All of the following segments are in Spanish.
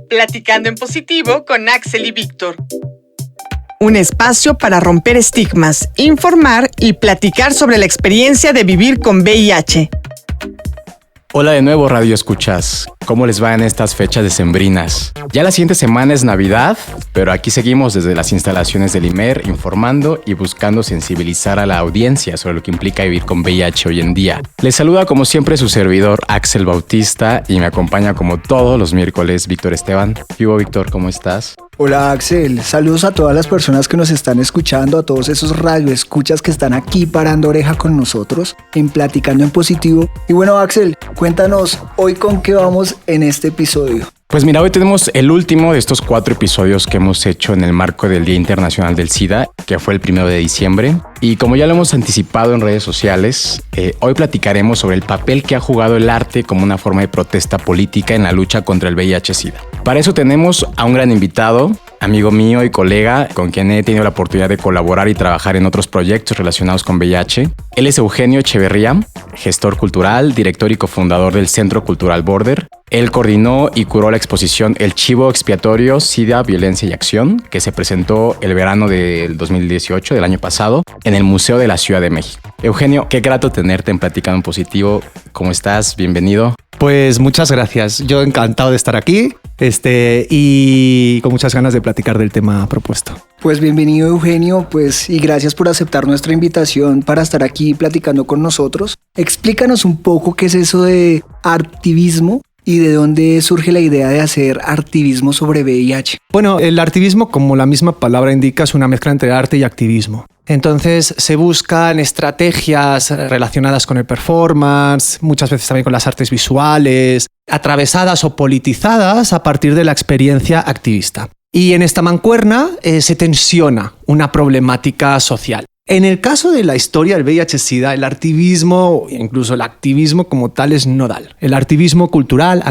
Platicando en Positivo con Axel y Víctor. Un espacio para romper estigmas, informar y platicar sobre la experiencia de vivir con VIH. Hola de nuevo, Radio Escuchas. ¿Cómo les va en estas fechas decembrinas? Ya la siguiente semana es Navidad, pero aquí seguimos desde las instalaciones del IMER informando y buscando sensibilizar a la audiencia sobre lo que implica vivir con VIH hoy en día. Les saluda como siempre su servidor Axel Bautista y me acompaña como todos los miércoles Víctor Esteban. Vivo Víctor, ¿cómo estás? Hola Axel, saludos a todas las personas que nos están escuchando, a todos esos radioescuchas que están aquí parando oreja con nosotros en Platicando en Positivo. Y bueno Axel, cuéntanos hoy con qué vamos en este episodio. Pues mira, hoy tenemos el último de estos 4 episodios que hemos hecho en el marco del Día Internacional del SIDA, que fue el 1 de diciembre. Y como ya lo hemos anticipado en redes sociales, hoy platicaremos sobre el papel que ha jugado el arte como una forma de protesta política en la lucha contra el VIH-SIDA. Para eso tenemos a un gran invitado, amigo mío y colega, con quien he tenido la oportunidad de colaborar y trabajar en otros proyectos relacionados con VIH. Él es Eugenio Echeverría, gestor cultural, director y cofundador del Centro Cultural Border. Él coordinó y curó la exposición El Chivo Expiatorio, SIDA, Violencia y Acción, que se presentó el verano del 2018, del año pasado, en el Museo de la Ciudad de México. Eugenio, qué grato tenerte en Platicando en Positivo. ¿Cómo estás? Bienvenido. Pues muchas gracias. Yo encantado de estar aquí y con muchas ganas de platicar del tema propuesto. Pues bienvenido Eugenio, y gracias por aceptar nuestra invitación para estar aquí platicando con nosotros. Explícanos un poco qué es eso de activismo y de dónde surge la idea de hacer activismo sobre VIH. Bueno, el activismo, como la misma palabra indica, es una mezcla entre arte y activismo. Entonces se buscan estrategias relacionadas con el performance, muchas veces también con las artes visuales, atravesadas o politizadas a partir de la experiencia activista. Y en esta mancuerna se tensiona una problemática social. En el caso de la historia del VIH-Sida, el activismo, incluso el activismo como tal, es nodal. El activismo cultural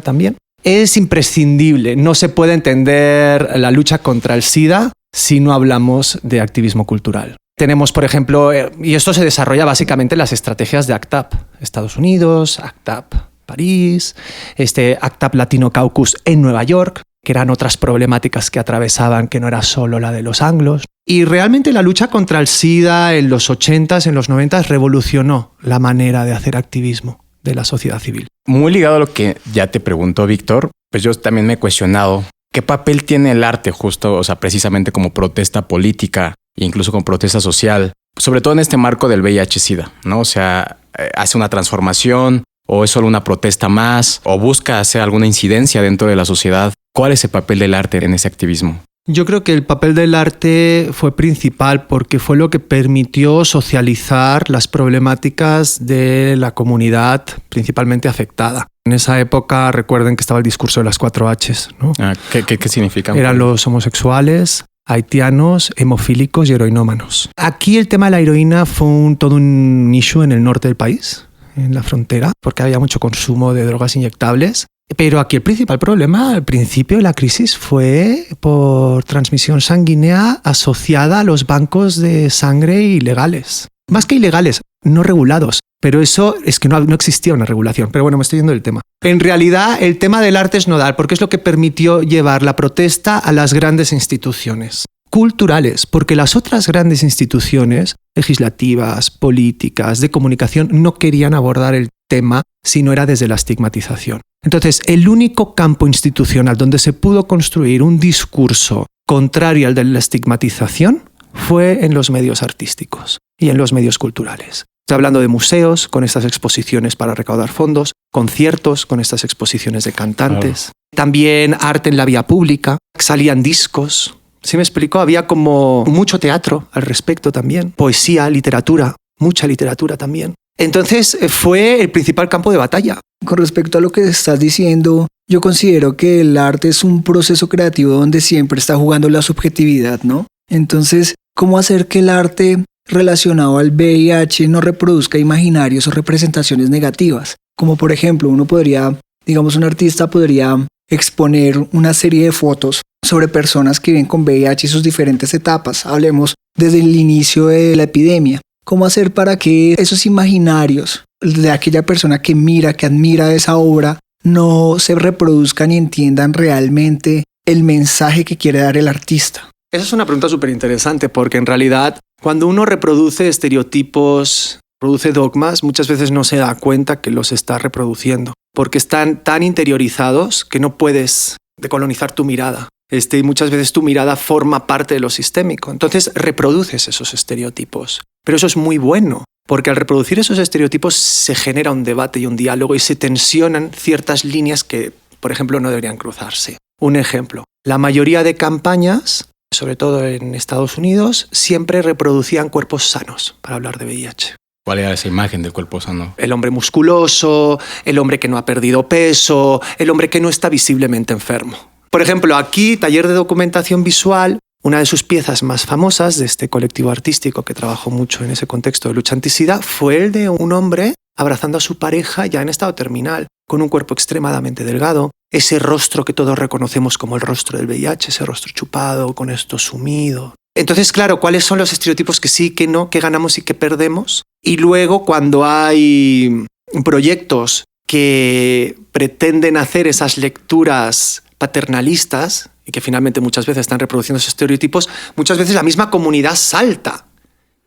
también, es imprescindible. No se puede entender la lucha contra el SIDA si no hablamos de activismo cultural. Tenemos, por ejemplo, y esto se desarrolla básicamente en las estrategias de ACT UP, Estados Unidos, ACT UP París, ACT UP Latino Caucus en Nueva York, que eran otras problemáticas que atravesaban, que no era solo la de los anglos. Y realmente la lucha contra el SIDA en los 80s, en los 90s, revolucionó la manera de hacer activismo de la sociedad civil. Muy ligado a lo que ya te preguntó Víctor, pues yo también me he cuestionado qué papel tiene el arte justo, precisamente como protesta política e incluso como protesta social, sobre todo en este marco del VIH-Sida, ¿no? ¿Hace una transformación o es solo una protesta más o busca hacer alguna incidencia dentro de la sociedad? ¿Cuál es el papel del arte en ese activismo? Yo creo que el papel del arte fue principal porque fue lo que permitió socializar las problemáticas de la comunidad principalmente afectada. En esa época recuerden que estaba el discurso de las 4 H's, ¿no? ¿Qué significa? Eran los homosexuales, haitianos, hemofílicos y heroinómanos. Aquí el tema de la heroína fue todo un issue en el norte del país, en la frontera, porque había mucho consumo de drogas inyectables. Pero aquí el principal problema, al principio de la crisis, fue por transmisión sanguínea asociada a los bancos de sangre ilegales. Más que ilegales, no regulados. Pero eso es que no existía una regulación. Pero bueno, me estoy yendo del tema. En realidad, el tema del arte es nodal porque es lo que permitió llevar la protesta a las grandes instituciones culturales, porque las otras grandes instituciones legislativas, políticas, de comunicación, no querían abordar el tema si no era desde la estigmatización. Entonces, el único campo institucional donde se pudo construir un discurso contrario al de la estigmatización fue en los medios artísticos y en los medios culturales. Estoy hablando de museos con estas exposiciones para recaudar fondos, conciertos con estas exposiciones de cantantes, También arte en la vía pública, salían discos. ¿Sí me explico? Había como mucho teatro al respecto también, poesía, literatura, mucha literatura también. Entonces fue el principal campo de batalla. Con respecto a lo que estás diciendo, yo considero que el arte es un proceso creativo donde siempre está jugando la subjetividad, ¿no? Entonces, ¿cómo hacer que el arte relacionado al VIH no reproduzca imaginarios o representaciones negativas? Como por ejemplo, un artista podría exponer una serie de fotos sobre personas que viven con VIH y sus diferentes etapas. Hablemos desde el inicio de la epidemia. ¿Cómo hacer para que esos imaginarios de aquella persona que admira esa obra, no se reproduzcan y entiendan realmente el mensaje que quiere dar el artista? Esa es una pregunta súper interesante porque en realidad cuando uno reproduce estereotipos, produce dogmas, muchas veces no se da cuenta que los está reproduciendo porque están tan interiorizados que no puedes decolonizar tu mirada. Y muchas veces tu mirada forma parte de lo sistémico. Entonces reproduces esos estereotipos. Pero eso es muy bueno, porque al reproducir esos estereotipos se genera un debate y un diálogo y se tensionan ciertas líneas que, por ejemplo, no deberían cruzarse. Un ejemplo, la mayoría de campañas, sobre todo en Estados Unidos, siempre reproducían cuerpos sanos para hablar de VIH. ¿Cuál era esa imagen del cuerpo sano? El hombre musculoso, el hombre que no ha perdido peso, el hombre que no está visiblemente enfermo. Por ejemplo, aquí, Taller de Documentación Visual, una de sus piezas más famosas de este colectivo artístico que trabajó mucho en ese contexto de lucha antisida fue el de un hombre abrazando a su pareja ya en estado terminal, con un cuerpo extremadamente delgado, ese rostro que todos reconocemos como el rostro del VIH, ese rostro chupado, con esto sumido. Entonces, claro, ¿cuáles son los estereotipos que sí, que no, que ganamos y que perdemos? Y luego, cuando hay proyectos que pretenden hacer esas lecturas paternalistas y que finalmente muchas veces están reproduciendo esos estereotipos, muchas veces la misma comunidad salta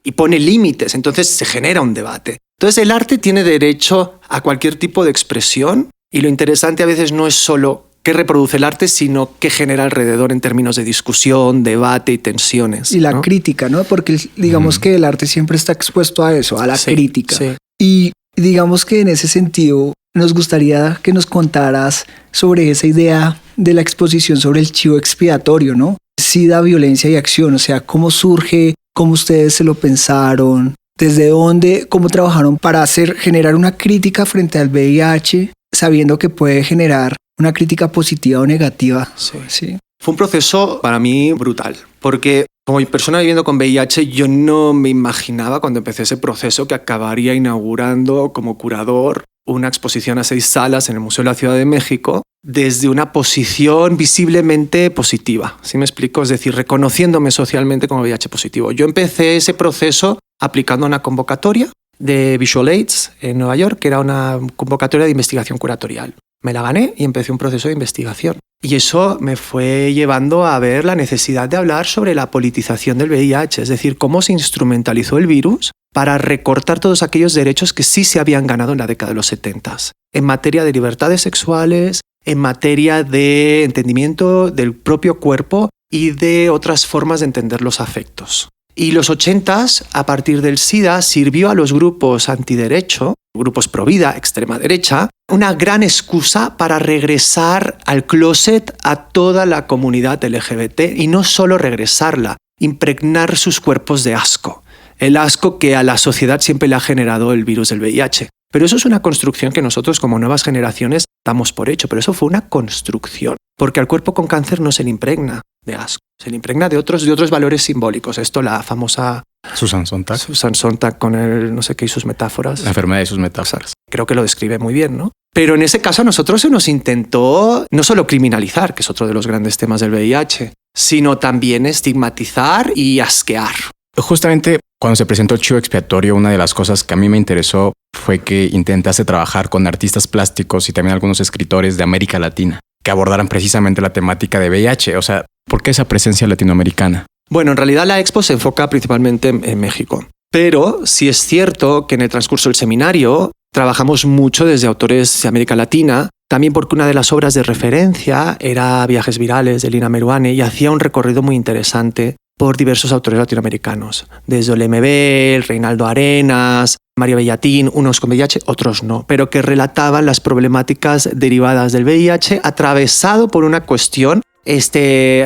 y pone límites, entonces se genera un debate. Entonces el arte tiene derecho a cualquier tipo de expresión y lo interesante a veces no es solo qué reproduce el arte, sino qué genera alrededor en términos de discusión, debate y tensiones. Y la crítica, ¿no? Porque digamos que el arte siempre está expuesto a eso, a la crítica. Sí. Y digamos que en ese sentido nos gustaría que nos contaras sobre esa idea de la exposición sobre el chivo expiatorio, ¿no? SIDA, violencia y acción, o sea, ¿cómo surge? ¿Cómo ustedes se lo pensaron? ¿Desde dónde? ¿Cómo trabajaron para generar una crítica frente al VIH, sabiendo que puede generar una crítica positiva o negativa? Sí. Fue un proceso para mí brutal, porque como persona viviendo con VIH, yo no me imaginaba cuando empecé ese proceso que acabaría inaugurando como curador una exposición a 6 salas en el Museo de la Ciudad de México desde una posición visiblemente positiva. ¿Sí me explico? Es decir, reconociéndome socialmente como VIH positivo. Yo empecé ese proceso aplicando una convocatoria de Visual Aids en Nueva York, que era una convocatoria de investigación curatorial. Me la gané y empecé un proceso de investigación. Y eso me fue llevando a ver la necesidad de hablar sobre la politización del VIH, es decir, cómo se instrumentalizó el virus para recortar todos aquellos derechos que sí se habían ganado en la década de los 70, en materia de libertades sexuales, en materia de entendimiento del propio cuerpo y de otras formas de entender los afectos. Y los 80s, a partir del SIDA, sirvió a los grupos antiderecho, grupos pro vida, extrema derecha, una gran excusa para regresar al closet a toda la comunidad LGBT y no solo regresarla, impregnar sus cuerpos de asco. El asco que a la sociedad siempre le ha generado el virus del VIH. Pero eso es una construcción que nosotros como nuevas generaciones damos por hecho, pero eso fue una construcción, porque al cuerpo con cáncer no se le impregna de asco, se le impregna de otros valores simbólicos. Esto la famosa Susan Sontag. Susan Sontag con el no sé qué y sus metáforas. La enfermedad de sus metáforas. Creo que lo describe muy bien, ¿no? Pero en ese caso a nosotros se nos intentó no solo criminalizar, que es otro de los grandes temas del VIH, sino también estigmatizar y asquear. Justamente cuando se presentó el chivo expiatorio, una de las cosas que a mí me interesó fue que intentase trabajar con artistas plásticos y también algunos escritores de América Latina que abordaran precisamente la temática de VIH. O sea, ¿por qué esa presencia latinoamericana? Bueno, en realidad la expo se enfoca principalmente en México. Pero sí es cierto que en el transcurso del seminario trabajamos mucho desde autores de América Latina, también porque una de las obras de referencia era Viajes virales de Lina Meruane y hacía un recorrido muy interesante por diversos autores latinoamericanos, desde Olemebel, Reinaldo Arenas, Mario Bellatín, unos con VIH, otros no, pero que relataban las problemáticas derivadas del VIH atravesado por una cuestión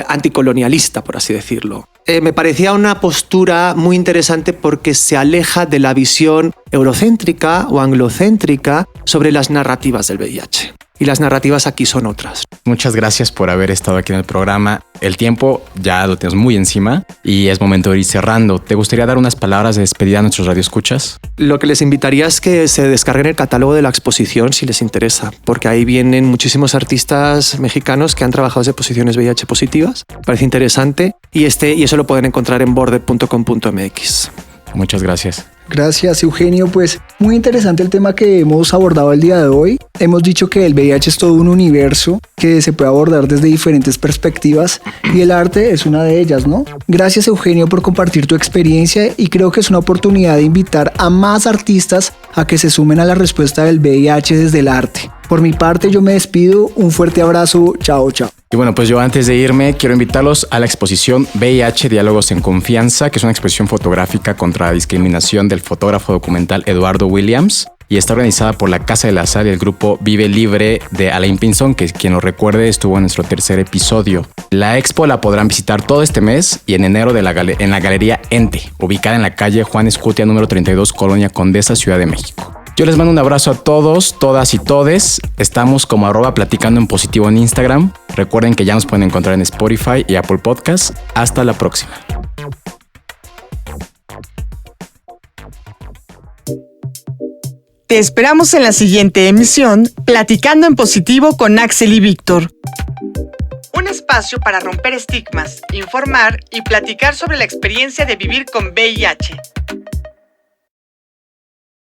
anticolonialista, por así decirlo. Me parecía una postura muy interesante porque se aleja de la visión eurocéntrica o anglocéntrica sobre las narrativas del VIH. Y las narrativas aquí son otras. Muchas gracias por haber estado aquí en el programa. El tiempo ya lo tienes muy encima y es momento de ir cerrando. ¿Te gustaría dar unas palabras de despedida a nuestros radioescuchas? Lo que les invitaría es que se descarguen el catálogo de la exposición si les interesa, porque ahí vienen muchísimos artistas mexicanos que han trabajado desde posiciones VIH positivas. Parece interesante y eso lo pueden encontrar en border.com.mx. Muchas gracias. Gracias, Eugenio. Pues muy interesante el tema que hemos abordado el día de hoy. Hemos dicho que el VIH es todo un universo que se puede abordar desde diferentes perspectivas y el arte es una de ellas, ¿no? Gracias, Eugenio, por compartir tu experiencia y creo que es una oportunidad de invitar a más artistas a que se sumen a la respuesta del VIH desde el arte. Por mi parte, yo me despido. Un fuerte abrazo. Chao, chao. Y bueno, pues yo antes de irme quiero invitarlos a la exposición VIH Diálogos en Confianza, que es una exposición fotográfica contra la discriminación del fotógrafo documental Eduardo Williams y está organizada por la Casa del Azar y el grupo Vive Libre de Alain Pinzón, que quien lo recuerde estuvo en nuestro tercer episodio. La expo la podrán visitar todo este mes y en enero en la Galería Ente, ubicada en la calle Juan Escutia número 32, Colonia Condesa, Ciudad de México. Yo les mando un abrazo a todos, todas y todes. Estamos como @platicando en positivo en Instagram. Recuerden que ya nos pueden encontrar en Spotify y Apple Podcasts. Hasta la próxima. Te esperamos en la siguiente emisión, Platicando en Positivo con Axel y Víctor. Un espacio para romper estigmas, informar y platicar sobre la experiencia de vivir con VIH.